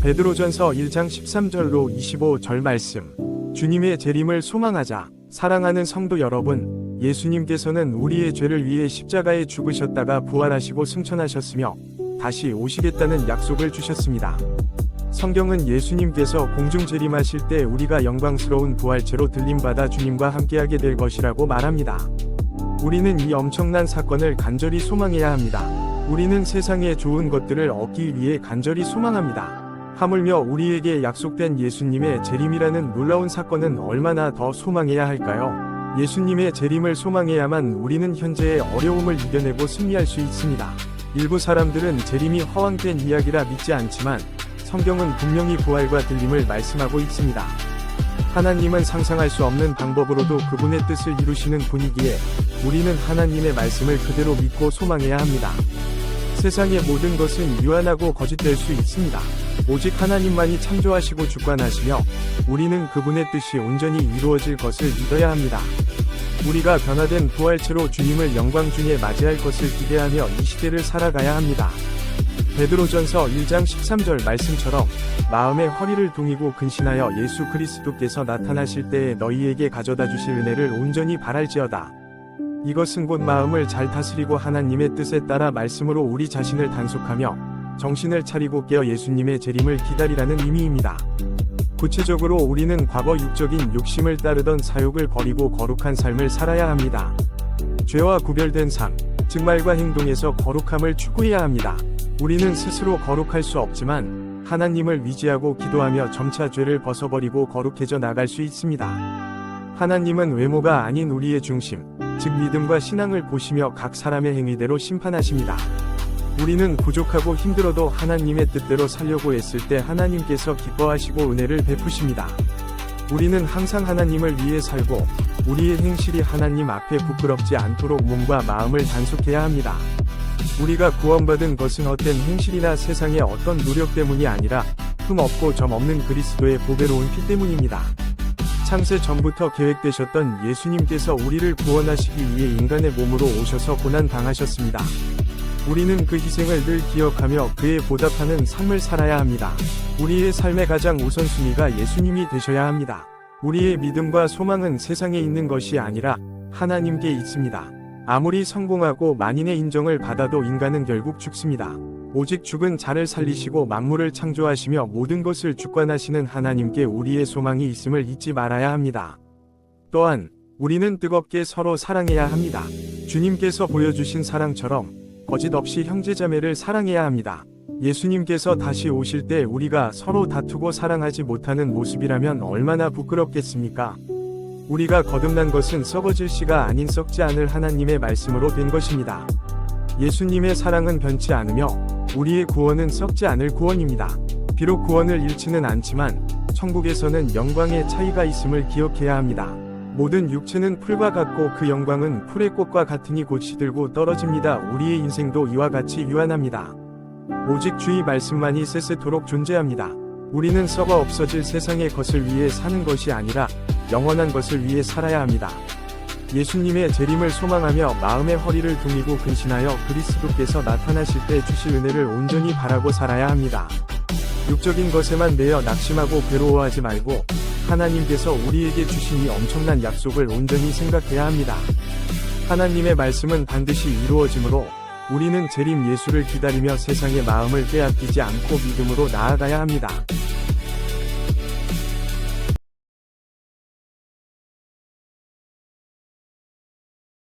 베드로전서 1장 13절로 25절 말씀. 주님의 재림을 소망하자. 사랑하는 성도 여러분, 예수님께서는 우리의 죄를 위해 십자가에 죽으셨다가 부활하시고 승천하셨으며 다시 오시겠다는 약속을 주셨습니다. 성경은 예수님께서 공중 재림하실 때 우리가 영광스러운 부활체로 들림받아 주님과 함께하게 될 것이라고 말합니다. 우리는 이 엄청난 사건을 간절히 소망해야 합니다. 우리는 세상의 좋은 것들을 얻기 위해 간절히 소망합니다. 하물며 우리에게 약속된 예수님의 재림이라는 놀라운 사건은 얼마나 더 소망해야 할까요? 예수님의 재림을 소망해야만 우리는 현재의 어려움을 이겨내고 승리할 수 있습니다. 일부 사람들은 재림이 허황된 이야기라 믿지 않지만 성경은 분명히 부활과 들림을 말씀하고 있습니다. 하나님은 상상할 수 없는 방법으로도 그분의 뜻을 이루시는 분이기에 우리는 하나님의 말씀을 그대로 믿고 소망해야 합니다. 세상의 모든 것은 유한하고 거짓될 수 있습니다. 오직 하나님만이 창조하시고 주관하시며 우리는 그분의 뜻이 온전히 이루어질 것을 믿어야 합니다. 우리가 변화된 부활체로 주님을 영광 중에 맞이할 것을 기대하며 이 시대를 살아가야 합니다. 베드로전서 1장 13절 말씀처럼 마음의 허리를 동이고 근신하여 예수 그리스도께서 나타나실 때에 너희에게 가져다 주실 은혜를 온전히 바랄지어다. 이것은 곧 마음을 잘 다스리고 하나님의 뜻에 따라 말씀으로 우리 자신을 단속하며 정신을 차리고 깨어 예수님의 재림을 기다리라는 의미입니다. 구체적으로 우리는 과거 육적인 욕심을 따르던 사욕을 버리고 거룩한 삶을 살아야 합니다. 죄와 구별된 삶, 즉 말과 행동에서 거룩함을 추구해야 합니다. 우리는 스스로 거룩할 수 없지만 하나님을 의지하고 기도하며 점차 죄를 벗어버리고 거룩해져 나갈 수 있습니다. 하나님은 외모가 아닌 우리의 중심, 즉 믿음과 신앙을 보시며 각 사람의 행위대로 심판하십니다. 우리는 부족하고 힘들어도 하나님의 뜻대로 살려고 애쓸 때 하나님께서 기뻐하시고 은혜를 베푸십니다. 우리는 항상 하나님을 위해 살고 우리의 행실이 하나님 앞에 부끄럽지 않도록 몸과 마음을 단속해야 합니다. 우리가 구원받은 것은 헛된 행실이나 세상의 어떤 노력 때문이 아니라 흠 없고 점 없는 그리스도의 보배로운 피 때문입니다. 창세 전부터 계획되셨던 예수님께서 우리를 구원하시기 위해 인간의 몸으로 오셔서 고난 당하셨습니다. 우리는 그 희생을 늘 기억하며 그에 보답하는 삶을 살아야 합니다. 우리의 삶의 가장 우선순위가 예수님이 되셔야 합니다. 우리의 믿음과 소망은 세상에 있는 것이 아니라 하나님께 있습니다. 아무리 성공하고 만인의 인정을 받아도 인간은 결국 죽습니다. 오직 죽은 자를 살리시고 만물을 창조하시며 모든 것을 주관하시는 하나님께 우리의 소망이 있음을 잊지 말아야 합니다. 또한 우리는 뜨겁게 서로 사랑해야 합니다. 주님께서 보여주신 사랑처럼 거짓 없이 형제자매를 사랑해야 합니다. 예수님께서 다시 오실 때 우리가 서로 다투고 사랑하지 못하는 모습이라면 얼마나 부끄럽겠습니까? 우리가 거듭난 것은 썩어질 씨가 아닌 썩지 않을 하나님의 말씀으로 된 것입니다. 예수님의 사랑은 변치 않으며 우리의 구원은 썩지 않을 구원입니다. 비록 구원을 잃지는 않지만 천국에서는 영광의 차이가 있음을 기억해야 합니다. 모든 육체는 풀과 같고 그 영광은 풀의 꽃과 같으니 곧 시들고 떨어집니다. 우리의 인생도 이와 같이 유한합니다. 오직 주의 말씀만이 세세토록 존재합니다. 우리는 썩어 없어질 세상의 것을 위해 사는 것이 아니라 영원한 것을 위해 살아야 합니다. 예수님의 재림을 소망하며 마음의 허리를 동이고 근신하여 그리스도께서 나타나실 때 주실 은혜를 온전히 바라고 살아야 합니다. 육적인 것에만 매여 낙심하고 괴로워하지 말고 하나님께서 우리에게 주신 이 엄청난 약속을 온전히 생각해야 합니다. 하나님의 말씀은 반드시 이루어지므로 우리는 재림 예수를 기다리며 세상의 마음을 빼앗기지 않고 믿음으로 나아가야 합니다.